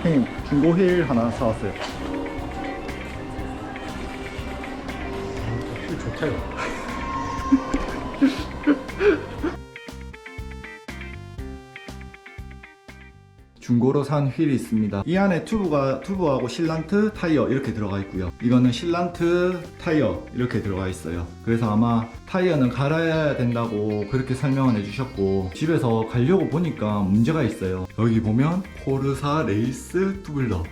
형님 중고 휠 하나 사왔어요. 휠 좋대요. 중고로 산 휠이 있습니다. 이 안에 튜브하고 실란트, 타이어 이렇게 들어가 있고요. 이거는 실란트, 타이어 이렇게 들어가 있어요. 그래서 아마 타이어는 갈아야 된다고 그렇게 설명을 해주셨고, 집에서 가려고 보니까 문제가 있어요. 여기 보면 포르사 레이스 투블러,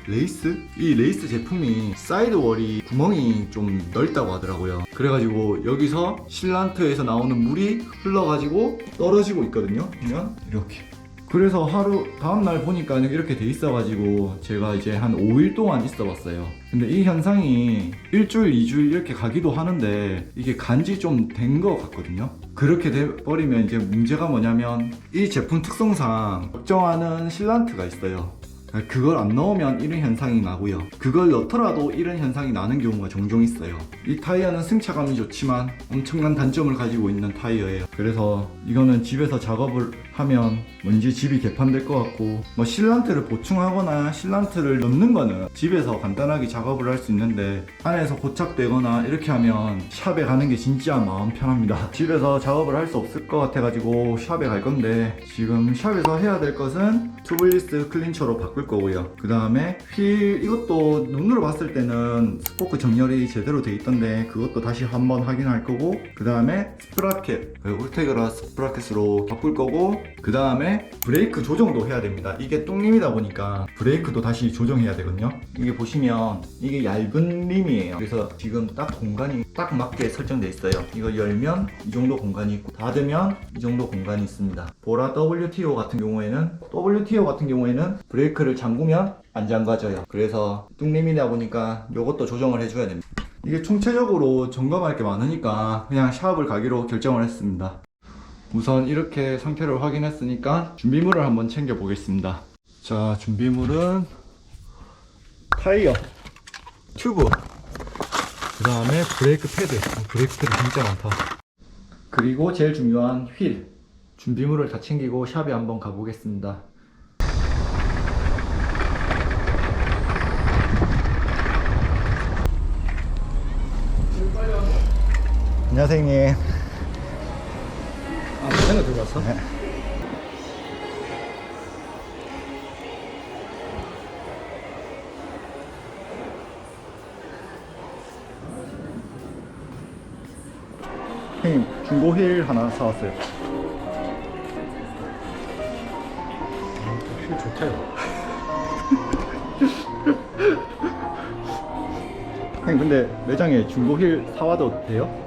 이 레이스 제품이 사이드월이 구멍이 좀 넓다고 하더라고요. 그래가지고 여기서 실란트에서 나오는 물이 흘러가지고 떨어지고 있거든요. 보면 이렇게. 그래서 다음날 보니까 이렇게 돼 있어가지고 제가 이제 한 5일 동안 있어 봤어요. 근데 이 현상이 일주일, 2주일 이렇게 가기도 하는데 이게 간지 좀 된 것 같거든요. 그렇게 돼버리면 이제 문제가 뭐냐면 이 제품 특성상 걱정하는 실란트가 있어요. 그걸 안 넣으면 이런 현상이 나고요. 그걸 넣더라도 이런 현상이 나는 경우가 종종 있어요. 이 타이어는 승차감이 좋지만 엄청난 단점을 가지고 있는 타이어예요. 그래서 이거는 집에서 작업을 하면 뭔지 집이 개판될 것 같고, 뭐 실란트를 보충하거나 실란트를 넣는 거는 집에서 간단하게 작업을 할 수 있는데, 안에서 고착되거나 이렇게 하면 샵에 가는 게 진짜 마음 편합니다. 집에서 작업을 할 수 없을 것 같아가지고 샵에 갈 건데, 지금 샵에서 해야 될 것은 튜블리스 클린처로 바꿀 거고요. 그 다음에 휠, 이것도 눈으로 봤을 때는 스포크 정렬이 제대로 돼 있던데 그것도 다시 한번 확인할 거고, 그 다음에 스프라켓, 울테그라 스프라켓으로 바꿀 거고, 그 다음에 브레이크 조정도 해야 됩니다. 이게 똥림이다 보니까 브레이크도 다시 조정해야 되거든요. 이게 보시면 이게 얇은 림이에요. 그래서 지금 딱 공간이 딱 맞게 설정돼 있어요. 이거 열면 이 정도 공간이 있고, 닫으면 이 정도 공간이 있습니다. 보라 WTO 같은 경우에는 브레이크를 잠그면 안 잠가져요. 그래서 뚱림이다 보니까 이것도 조정을 해줘야 됩니다. 이게 총체적으로 점검할 게 많으니까 그냥 샵을 가기로 결정을 했습니다. 우선 이렇게 상태를 확인했으니까 준비물을 한번 챙겨 보겠습니다. 자, 준비물은 타이어, 튜브, 그 다음에 브레이크 패드. 브레이크 패드 진짜 많다. 그리고 제일 중요한 휠. 준비물을 다 챙기고 샵에 한번 가보겠습니다. 안녕하세요, 형님. 아, 자전거 들고 왔어? 네. 형님, 중고 휠 하나 사왔어요. 휠 좋대요. 형님, 근데 매장에 중고 휠 사와도 돼요?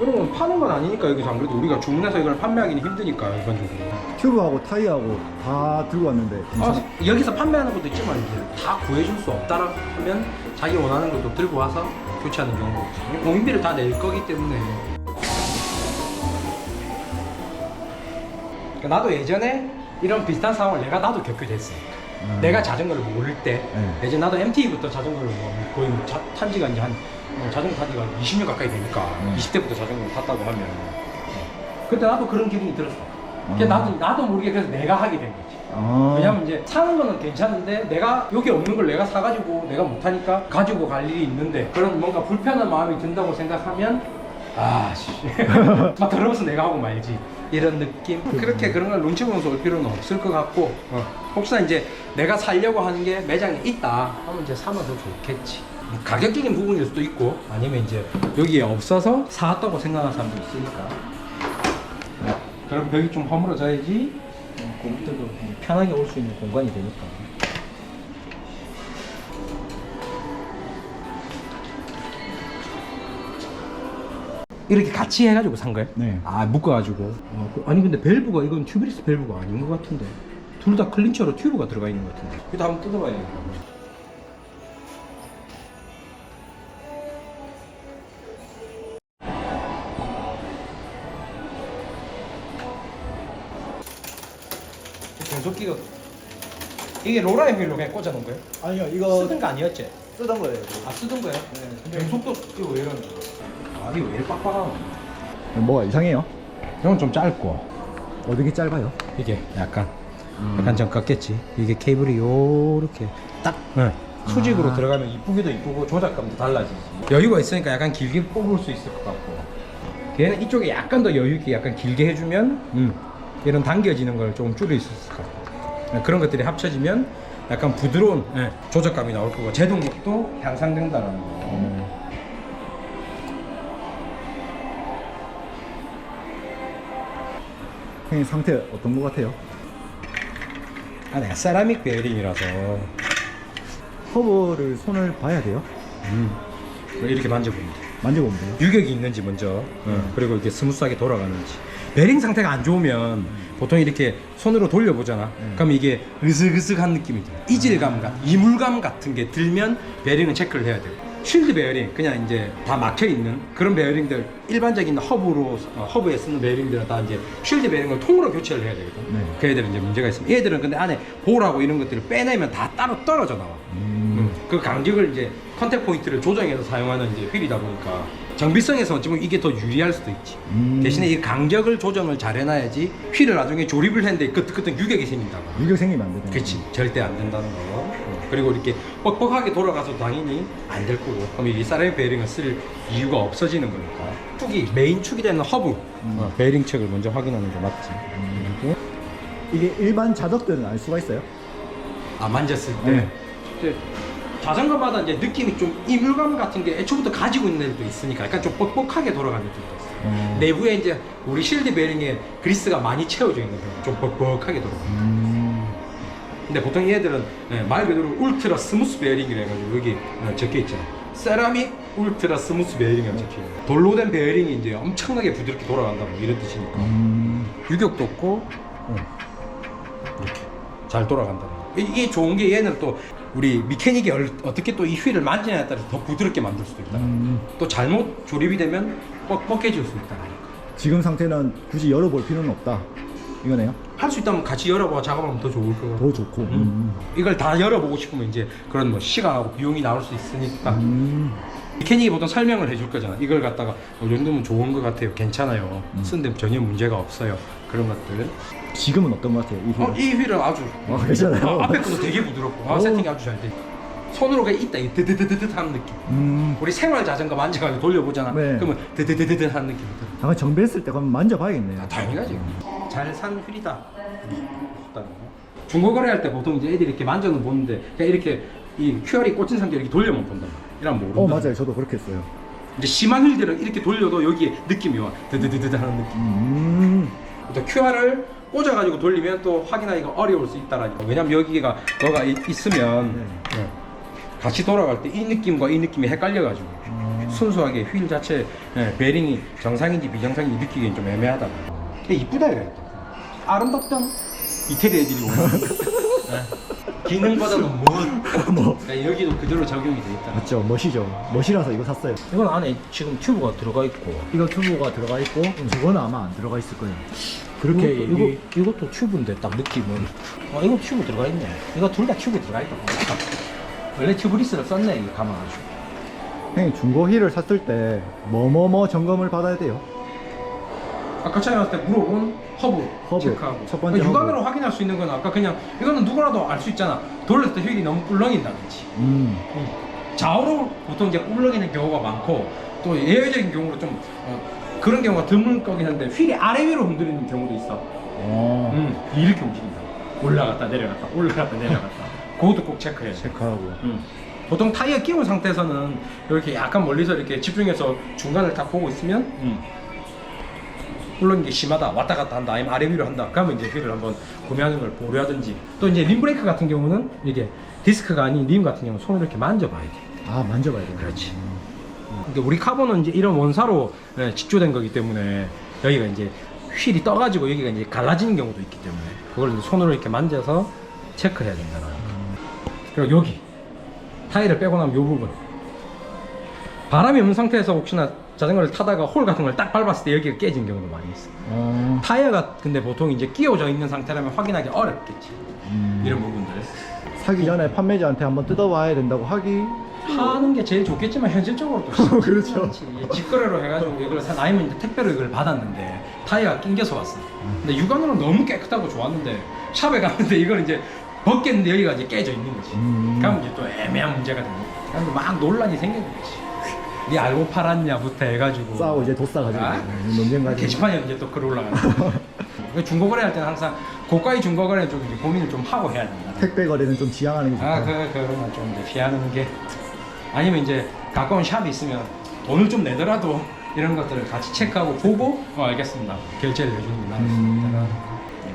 이런 건 파는 건 아니니까. 여기서 안 그래도 우리가 주문해서 이걸 판매하기는 힘드니까 일반적으로. 튜브하고 타이어하고 다 들고 왔는데 괜찮아요? 여기서 판매하는 것도 있지만 이제 다 구해줄 수 없다라 하면 자기 원하는 것도 들고 와서 교체하는 경우가 있지. 공인비를 다 낼 거기 때문에. 그러니까 나도 예전에 이런 비슷한 상황을 나도 겪게 됐어. 내가 자전거를 모를 때, 예전 나도 MT부터 자전거를 거의 탄 지가 이제 자전거 탄 지가 20년 가까이 되니까 20대부터 자전거를 탔다고 하면 그때 나도 그런 기분이 들었어. 나도 모르게 그래서 내가 하게 된 거지. 왜냐면 이제 사는 거는 괜찮은데 내가 여기 없는 걸 내가 사가지고 내가 못하니까 가지고 갈 일이 있는데, 그런 뭔가 불편한 마음이 든다고 생각하면 아씨 막 더러워서 내가 하고 말지, 이런 느낌. 그렇게 그런 걸 눈치 보면서 올 필요는 없을 것 같고, 혹시나 이제 내가 살려고 하는 게 매장에 있다 하면 이제 사면 더 좋겠지. 가격적인 부분일 수도 있고, 아니면 이제 여기에 없어서 사왔다고 생각하는 사람도 있으니까. 그럼 벽이 좀 허물어져야지 고객들도 편하게 올 수 있는 공간이 되니까. 이렇게 같이 해가지고 산 거야? 네. 아, 묶어가지고. 아니 근데 밸브가, 이건 튜브리스 밸브가 아닌 것 같은데. 둘 다 클린처로 튜브가 들어가 있는 것 같은데. 이거 한번 뜯어봐야 되겠다. 변속기가 이게 로라의 휠로 그냥 꽂아놓은 거예요? 아니요, 이거 쓰던 거 아니었지? 쓰던 거예요. 아, 쓰던 거예요? 네. 근데 변속도 이거 왜 이러는 거야? 아, 이거 왜 이렇게 빡빡하노? 뭐가 이상해요? 이건 좀 짧고, 어떻게 짧아요? 이게 약간 약간 좀 깎겠지. 이게 케이블이 요렇게 딱 수직으로 들어가면 이쁘기도 이쁘고 조작감도 달라지지. 여유가 있으니까 약간 길게 뽑을 수 있을 것 같고, 걔는 이쪽에 약간 더 여유 있게 약간 길게 해주면 이런 당겨지는 걸 조금 줄일 수 있을 것 같고, 그런 것들이 합쳐지면 약간 부드러운 조작감이 나올 거고 제동력도 향상된다는 거. 형님 상태 어떤 거 같아요? 내가 세라믹 베어링이라서 허브를 손을 봐야 돼요? 이렇게 만져보면 돼. 만져보면 돼요? 유격이 있는지 먼저, 그리고 이렇게 스무스하게 돌아가는지. 베링 상태가 안 좋으면 보통 이렇게 손으로 돌려보잖아. 그럼 이게 으슥으슥한 느낌이 들어. 이질감 같은, 이물감 같은 게 들면 베링은 체크를 해야 돼요. 쉴드 베어링, 그냥 이제 다 막혀 있는 그런 베어링들, 일반적인 허브에 쓰는 베어링들은 다 이제 쉴드 베어링을 통으로 교체를 해야 되거든. 그 애들은 이제 문제가 있습니다. 얘들은 근데 안에 볼하고 이런 것들을 빼내면 다 따로 떨어져 나와. 그 간격을 이제 컨택 포인트를 조정해서 사용하는 이제 휠이다 보니까 정비성에서 어찌보면 이게 더 유리할 수도 있지. 대신에 이 간격을 조정을 잘 해놔야지 휠을 나중에 조립을 했는데 끄떡끄떡 유격이 생긴다고. 유격 생기면 안 되잖아요. 그렇지, 절대 안 된다는 거. 그리고 이렇게 뻑뻑하게 돌아가서 당연히 안 될 거고, 그럼 이 세라믹 베어링을 쓸 이유가 없어지는 거니까. 축이, 메인 축이 되는 허브 베어링 책을 먼저 확인하는 게 맞지. 이게 일반 자덕들은 알 수가 있어요? 만졌을 때 이제 자전거마다 이제 느낌이 좀 이물감 같은 게 애초부터 가지고 있는 애들도 있으니까 약간 좀 뻑뻑하게 돌아가는 느낌도 있어요. 내부에 이제 우리 실드 베어링에 그리스가 많이 채워져 있는 경우 좀 뻑뻑하게 돌아가요. 근데 보통 얘들은 말 그대로 울트라 스무스 베어링이라 해가지고 여기 적혀 있잖아. 세라믹 울트라 스무스 베어링이라고 적혀 있는. 돌로 된 베어링이 이제 엄청나게 부드럽게 돌아간다 뭐 이런 뜻이니까. 유격도 없고 이렇게 잘 돌아간다는 거. 이게 좋은 게 얘는 또 우리 미케닉이 어떻게 또 이 휠을 만지냐에 따라서 더 부드럽게 만들 수도 있다. 또 잘못 조립이 되면 뻑뻑해질 수 있다. 지금 상태는 굳이 열어볼 필요는 없다 이거네요? 할 수 있다면 같이 열어봐 작업하면 더 좋을 거고. 더 좋고. 이걸 다 열어보고 싶으면 이제 그런 뭐 시간하고 비용이 나올 수 있으니까 미케닉이 보통 설명을 해줄 거잖아. 이걸 갖다가 이 정도면 좋은 것 같아요, 괜찮아요, 쓰는데 전혀 문제가 없어요, 그런 것들. 지금은 어떤 것 같아요? 이 휠? 이 휠은 아주 괜찮아요? 앞에 것도 되게 부드럽고 세팅이 아주 잘 돼. 손으로 그냥 있다 이 드드드드드 하는 느낌. 우리 생활 자전거 만져가지고 돌려보잖아. 네. 그러면 드드드드드 하는 느낌이 들어. 잠깐 정비했을 때 그럼 만져봐야겠네요. 당연하지. 잘 산 휠이다. 중고 거래할 때 보통 이제 애들이 이렇게 만져는 보는데 그냥 이렇게 이 QR이 꽂힌 상태로 이렇게 돌려만 본다. 이러면 모른다. 맞아요. 저도 그렇게 했어요. 이제 심한 휠들은 이렇게 돌려도 여기에 느낌이 와. 드드드드 하는 느낌. 또 QR을 꽂아가지고 돌리면 또 확인하기가 어려울 수 있다라니까. 왜냐면 여기가 너가 있으면 같이 돌아갈 때 이 느낌과 이 느낌이 헷갈려가지고 순수하게 휠 자체 베링이 정상인지 비정상인지 느끼기엔 좀 애매하다. 근데 이쁘다 이랬다. 아름답던 이태리 애들이 오는 기능보다는 그러니까 여기도 그대로 적용이 돼 있다. 맞죠? 멋이죠. 멋이라서 이거 샀어요. 이건 안에 지금 튜브가 들어가 있고, 이거 튜브가 들어가 있고 저거는 아마 안 들어가 있을 거예요. 그렇게 이것도 튜브인데 딱 느낌은 이거 튜브 들어가 있네. 이거 둘 다 튜브 들어가 있다. 원래 튜브리스를 썼네, 이거 감아가지고. 형님 중고 휠을 샀을 때 뭐뭐뭐 점검을 받아야 돼요? 아까 차에 왔을 때 물어본 허브 체크하고. 첫 번째 육안으로 확인할 수 있는 건 아까 그냥 이거는 누구라도 알 수 있잖아. 돌렸을 때 휠이 너무 꿀렁인다든지. 좌우로 보통 이제 꿀렁이는 경우가 많고, 또 예외적인 경우로 좀 그런 경우가 드물 거긴 한데 휠이 아래 위로 흔들리는 경우도 있어. 이렇게 움직인다. 올라갔다 내려갔다 올라갔다 내려갔다. 그것도 꼭 체크해. 체크하고. 보통 타이어 끼운 상태에서는 이렇게 약간 멀리서 이렇게 집중해서 중간을 딱 보고 있으면 물론 이게 심하다, 왔다 갔다 한다, 아니면 아래 위로 한다, 그러면 이제 휠을 한번 구매하는 걸 보류하든지. 또 이제 림 브레이크 같은 경우는 이게 디스크가 아닌 림 같은 경우는 손으로 이렇게 만져봐야 돼. 만져봐야 돼요. 그렇지. 그러니까 우리 카본은 이제 이런 원사로 직조된 거기 때문에 여기가 이제 휠이 떠가지고 여기가 이제 갈라지는 경우도 있기 때문에 그걸 이제 손으로 이렇게 만져서 체크해야 된다는 거. 그리고 여기 타이를 빼고 나면 이 부분, 바람이 없는 상태에서 혹시나 자전거를 타다가 홀 같은 걸 딱 밟았을 때 여기가 깨진 경우도 많이 있어. 타이어가 근데 보통 이제 끼워져 있는 상태라면 확인하기 어렵겠지. 이런 부분들 사기 전에 판매자한테 한번 뜯어봐야 된다고 하는 게 제일 좋겠지만 현실적으로 또 그렇죠. 직거래로 해가지고 이걸 아니면 이제 택배로 이걸 받았는데 타이어가 낑겨서 왔어. 근데 육안으로 너무 깨끗하고 좋았는데 샵에 갔는데 이걸 이제 벗겠는데 여기가 이제 깨져 있는 거지. 음. 그러면 이제 또 애매한 문제가 되는 거지. 그러면 막 논란이 생기는 거지. 네 알고 팔았냐부터 해가지고 싸우고 이제 돋싸가지고 아? 논쟁 가지고. 게시판에 이제 또 글 올라가는 거. 중고거래 할 때는 항상 고가의 중고거래는 좀 이제 고민을 좀 하고 해야 된다. 택배 거래는 좀 지양하는 게 좋다. 그런 건 좀 이제 피하는 게 아니면 이제 가까운 샵이 있으면 돈을 좀 내더라도 이런 것들을 같이 체크하고 보고 알겠습니다. 결제를 해주는 게 나을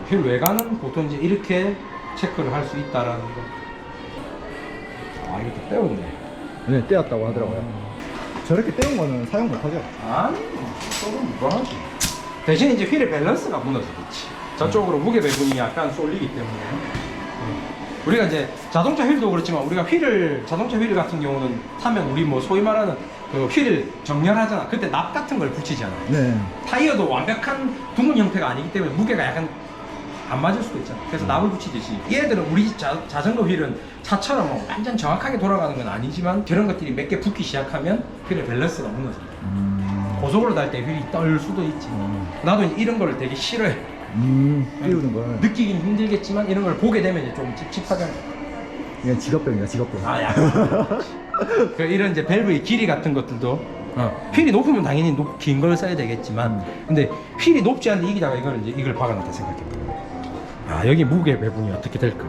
휠 외관은 보통 이제 이렇게 체크를 할 수 있다라는 거. 아 이것도 떼었네. 네, 떼었다고 하더라고요. 저렇게 떼운 거는 사용 못하죠? 아니 조금 무방하지. 대신 이제 휠의 밸런스가 무너지겠지. 저쪽으로 무게 배분이 약간 쏠리기 때문에. 우리가 이제 자동차 휠도 그렇지만 우리가 자동차 휠 같은 경우는 타면 우리 뭐 소위 말하는 그 휠을 정렬하잖아. 그때 납 같은 걸 붙이잖아. 네. 타이어도 완벽한 두문 형태가 아니기 때문에 무게가 약간 안 맞을 수도 있잖아. 그래서 납을 붙이듯이 얘들은 우리 자전거 휠은 차처럼 뭐 완전 정확하게 돌아가는 건 아니지만 저런 것들이 몇 개 붙기 시작하면 휠의 밸런스가 무너진다. 고속으로 달 때 휠이 떨 수도 있지. 나도 이제 이런 거를 되게 싫어해. 띄우는 걸. 느끼긴 힘들겠지만 이런 걸 보게 되면 이제 좀 찝찝하잖아. 이건 직업병이다, 직업병. 아, 약간. 그 이런 이제 밸브의 길이 같은 것들도 휠이 높으면 당연히 긴 걸 써야 되겠지만 근데 휠이 높지 않은데 이기다가 이걸 박아놨다 생각해봐. 아 여기 무게 배분이 어떻게 될까?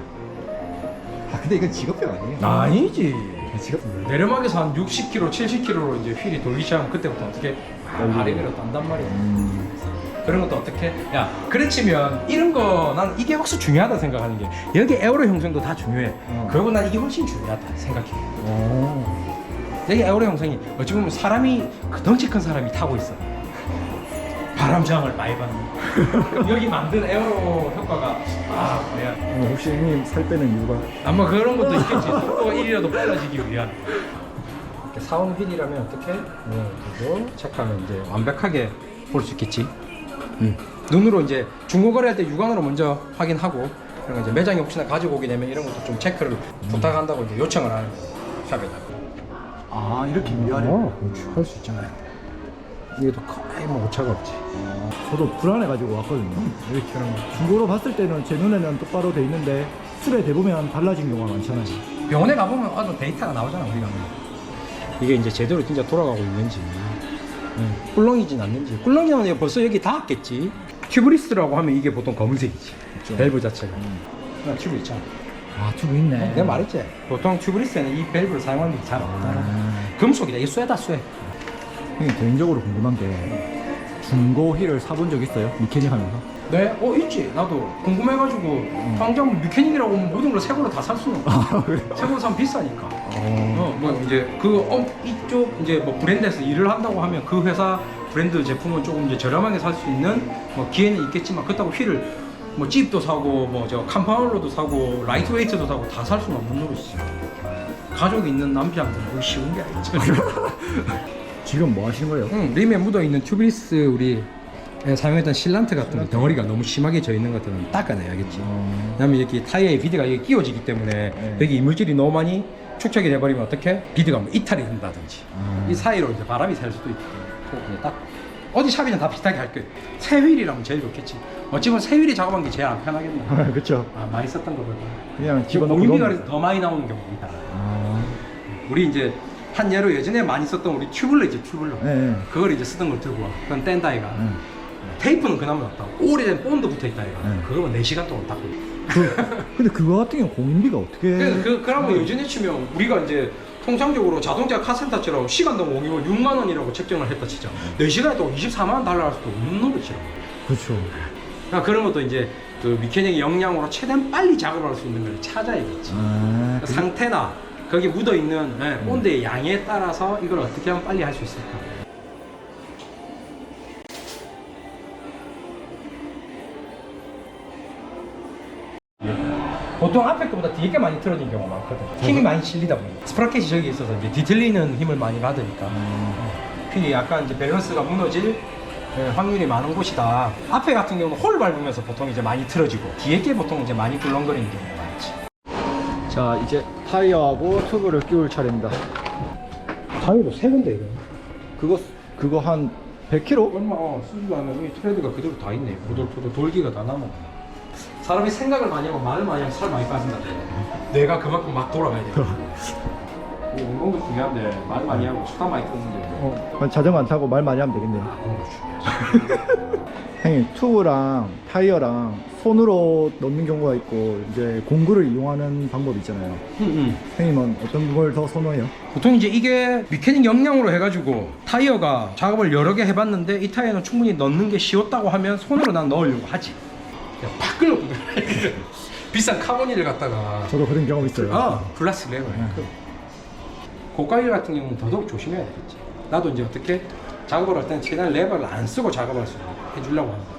아, 근데 이건 직업병 아니에요? 아니지. 직업병. 내려막에서 한 60km, 70km로 이제 휠이 돌기 시작하면 그때부터 어떻게 발이 그려 딴단 말이야. 그런 것도 어떻게? 야, 그래 치면 이런 거 난 이게 훨씬 중요하다 생각하는 게 여기 에어로 형성도 다 중요해. 그리고 난 이게 훨씬 중요하다 생각해. 여기 에어로 형성이 어찌 보면 사람이 그 덩치 큰 사람이 타고 있어. 바람 저항을 많이 받는. 그럼 여기 만든 에어로 효과가 뭐야? 혹시 형님 살 빼는 이유가? 아마 그런 것도 있겠지. 속도가 1이라도 빨라지기 위한. 이렇게 사온 휠이라면 어떻게? 그리고 체크하면 이제 완벽하게 볼 수 있겠지. 눈으로 이제 중고 거래할 때 육안으로 먼저 확인하고 그리고 이제 매장에 혹시나 가지고 오게 되면 이런 것도 좀 체크를 부탁한다고 이제 요청을 하는 거예요. 샵에다가. 아, 이렇게 위아래. 할 수 있잖아요. 이게도 거의 뭐 오차가 없지. 저도 불안해가지고 왔거든요. 이렇게 하는 거. 중고로 봤을 때는 제 눈에는 똑바로 돼 있는데 술에 대보면 달라진 경우가 많잖아요. 병원에 가보면 아주 데이터가 나오잖아 우리가. 이게 이제 제대로 진짜 돌아가고 있는지 꿀렁이진 않는지. 꿀렁이면 벌써 여기 닿았겠지. 튜브리스라고 하면 이게 보통 검은색이지. 그렇죠. 밸브 자체가. 튜브 있잖아. 아, 튜브 있네. 내가 말했지. 보통 튜브리스에는 이 밸브를 사용하는 게 잘 없다. 금속이다. 이게 쇠다 쇠. 형님 개인적으로 궁금한 게 중고 휠을 사본 적 있어요? 미케닉 하면서? 네? 있지. 나도 궁금해가지고 당장 미케닉이라고 하면 모든 걸 새 걸로 다 살 수는 없어. 새 걸로 사면 비싸니까. 뭐 이제 이쪽 이제 뭐 브랜드에서 일을 한다고 하면 그 회사 브랜드 제품은 조금 이제 저렴하게 살 수 있는 뭐 기회는 있겠지만 그렇다고 휠을 뭐 찝도 사고 뭐 저 컴파운러도 사고 라이트웨이트도 사고 다 살 수는 없는 노릇이죠. 가족이 있는 남자한테는 그게 쉬운 게 아니죠. 지금 뭐 하시는 거예요? 림에 묻어있는 튜브리스 우리 사용했던 실란트 같은 거 덩어리가 너무 심하게 져 있는 것들은 닦아내야겠지. 왜냐면 이렇게 타이어에 비드가 이게 끼워지기 때문에 여기 이물질이 너무 많이 축적이 돼버리면 어떻게? 비드가 뭐 이탈이 된다든지 이 사이로 이제 바람이 살 수도 있기 때문에 그냥 딱 어디 샵이나 다 비슷하게 할 거예요. 새 휠이라면 제일 좋겠지. 어찌 보면 새 휠이 작업한 게 제일 안 편하겠나. 그쵸. 많이 썼던 거보다 그냥 집어넣고 공인비가 넣으면- 더 많이 나오는 경우가 있다. 우리 이제 한 예로 예전에 많이 썼던 우리 튜블러 있지 튜블러. 네. 그걸 이제 쓰던 걸 들고 와. 그건 뗀다 이가. 테이프는 그나마 낫다. 오래된 본드 붙어 있다 이가. 그거만 4시간 동안 닦고. 근데 그거 같은 경우 공인비가 어떻게? 그러면 예전에 치면 우리가 이제 통상적으로 자동차 카센터처럼 시간 동안 옹이면 6만 원이라고 책정을 했다 치자. 4시간에 또 24만 원 달러 할 수도 없는 노릇이라고. 그렇죠. 그러니까 그런 것도 이제 그 미케닉의 역량으로 최대한 빨리 작업할 수 있는 걸 찾아야겠지. 그 상태나 거기 묻어 있는 본드의 양에 따라서 이걸 어떻게 하면 빨리 할 수 있을까? 보통 앞에 거보다 뒤에 게 많이 틀어진 경우가 많거든. 힘이 많이 실리다 보니 스프라켓이 저기 있어서 이제 뒤틀리는 힘을 많이 받으니까 휠이 약간 이제 밸런스가 무너질 확률이 많은 곳이다. 앞에 같은 경우는 홀 밟으면서 보통 이제 많이 틀어지고 뒤에 게 보통 이제 많이 꿀렁거리는 경우가 많지. 자, 이제 타이어하고 튜브를 끼울 차례입니다. 타이어도 새 건데 이거. 그거 한 100km? 얼마 쓰지도 않으면 이 트레드가 그대로 다 있네. 보돌보돌 돌기가 다 남아. 사람이 생각을 많이 하고 말을 많이 하면 살 많이 빠진다. 내가 그만큼 막 돌아가야 돼. 이 운동도 중요한데 말 많이 하고 수다 많이 끊는데. 자전거 안 타고 말 많이 하면 되겠네요. 운동도 중요하지. 형님, 튜브랑 타이어랑 손으로 넣는 경우가 있고 이제 공구를 이용하는 방법이 있잖아요. 형님은 어떤 걸 더 선호해요? 보통 이제 이게 미케닉 역량으로 해가지고 타이어가 작업을 여러 개 해봤는데 이 타이어는 충분히 넣는 게 쉬웠다고 하면 손으로 난 넣으려고 하지. 그냥 팍 끌어보면 비싼 카보니를 갖다가 저도 그런 경험 있어요. 플라스틱 레버. 고가일 같은 경우는 더더욱 조심해야 되겠지. 나도 이제 어떻게 작업을 할 때는 최대한 레버를 안 쓰고 작업할 수 있게 해주려고 합니다.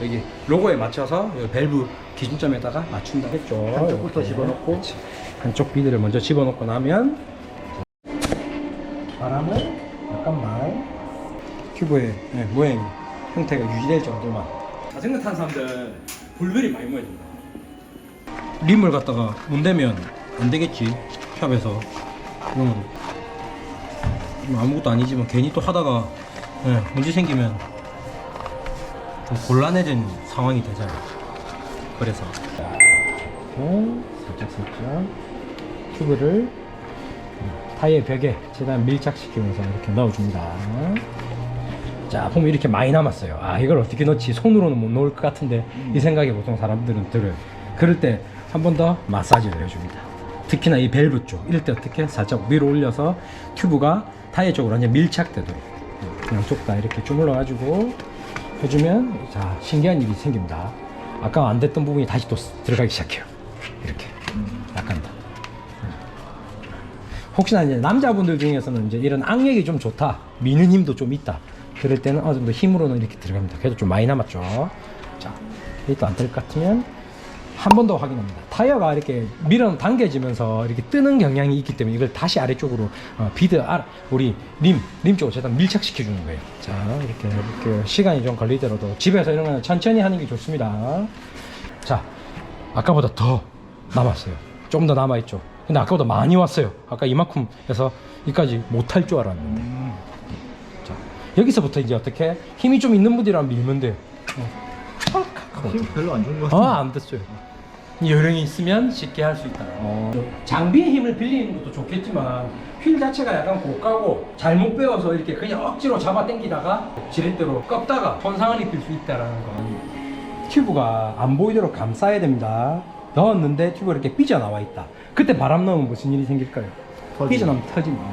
여기 로고에 맞춰서 여기 밸브 기준점에다가 맞춘다 했죠. 한쪽부터 이렇게. 집어넣고. 그치. 한쪽 비드를 먼저 집어넣고 나면 바람을 약간만 튜브의 모양 형태가 유지될 정도만. 자전거 탄 사람들 볼벨이 많이 모여야 된다. 림을 갖다가 문대면 안 되겠지. 샵에서 이건 아무것도 아니지만 괜히 또 하다가 문제 생기면 좀 곤란해진 상황이 되잖아. 그래서 살짝 튜브를 타이어 벽에 최대한 밀착시키면서 이렇게 넣어줍니다. 자, 보면 이렇게 많이 남았어요. 아, 이걸 어떻게 넣지? 손으로는 못 넣을 것 같은데 이 생각이 보통 사람들은 들어요. 그럴 때 한 번 더 마사지를 해줍니다. 특히나 이 밸브 쪽 이럴 때 어떻게 살짝 위로 올려서 튜브가 타이어 쪽으로 완전 밀착되도록 양쪽 다 이렇게 주물러 가지고 해주면 자, 신기한 일이 생깁니다. 아까 안 됐던 부분이 다시 또 들어가기 시작해요. 이렇게 약간 더. 혹시나 이제 남자분들 중에서는 이제 이런 악력이 좀 좋다, 미는 힘도 좀 있다, 그럴 때는 어느 정도 힘으로는 이렇게 들어갑니다. 그래도 좀 많이 남았죠. 자, 이게 또 안 될 것 같으면 한 번 더 확인합니다. 타이어가 이렇게 밀어 당겨지면서 이렇게 뜨는 경향이 있기 때문에 이걸 다시 아래쪽으로 비드 우리 림 쪽으로 최대한 밀착시켜 주는 거예요. 자, 이렇게 해볼게요. 시간이 좀 걸리더라도 집에서 이런 거는 천천히 하는 게 좋습니다. 자, 아까보다 더 남았어요. 좀 더 남아있죠. 근데 아까보다 많이 왔어요. 아까 이만큼 해서 여기까지 못할 줄 알았는데. 자, 여기서부터 이제 어떻게 힘이 좀 있는 분들이랑 밀면 돼요. 힘 별로 안 좋은 것 같아요. 안 됐어요. 요령이 있으면 쉽게 할 수 있다. 장비의 힘을 빌리는 것도 좋겠지만 휠 자체가 약간 고가고 잘못 배워서 이렇게 그냥 억지로 잡아 당기다가 지렛대로 꺾다가 손상을 입힐 수 있다는 거. 튜브가 안 보이도록 감싸야 됩니다. 넣었는데 튜브가 이렇게 삐져나와 있다. 그때 바람 넣으면 무슨 일이 생길까요? 삐져나오면 터집니다.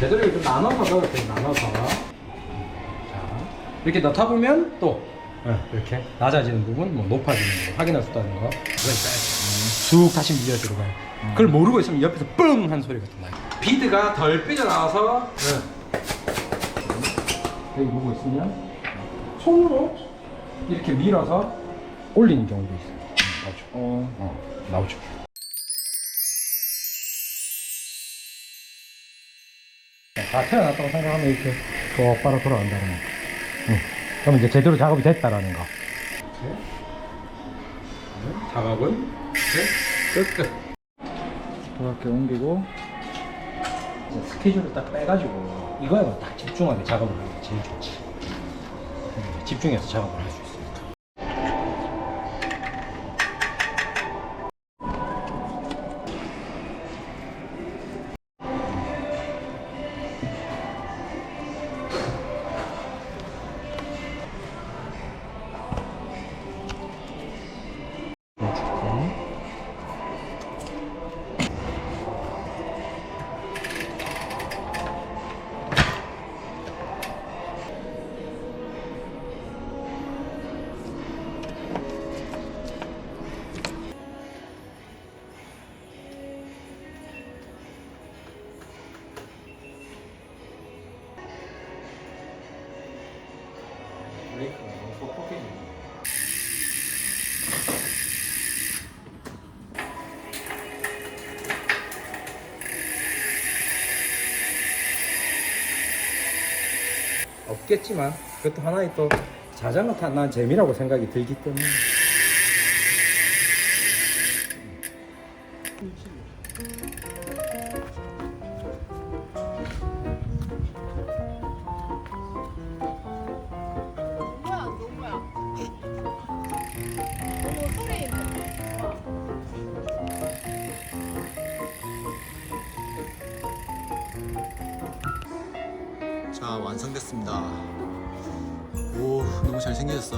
되도록이면 좀 나눠서 넣어도 돼요. 나눠서. 자, 이렇게 넣다 보면 또 이렇게 낮아지는 부분, 뭐 높아지는 부분 확인할 수 있다는 거. 그걸 쑥 다시 밀려 들어가요. 그걸 모르고 있으면 옆에서 뻥 한 소리가 또 나요. 비드가 덜 삐져나와서 여기 보고 있으면 손으로 이렇게 밀어서 올리는 경우도 있어요. 나오죠. 나오죠. 다 태어났다고 생각하면 이렇게 똑바로 돌아간다는 거. 그럼 이제 제대로 작업이 됐다라는 거. 작업은 끝. 이렇게 옮기고 스케줄을 딱 빼가지고 이거에 딱 집중하게 작업을 하는 게 제일 좋지. 집중해서 작업을 할 수 있으니까. 브레이크가 너무 뻑뻑해지네. 없겠지만 그것도 하나의 또 자전거 타는 재미라고 생각이 들기 때문에. 자, 완성됐습니다. 오, 너무 잘생겨졌어.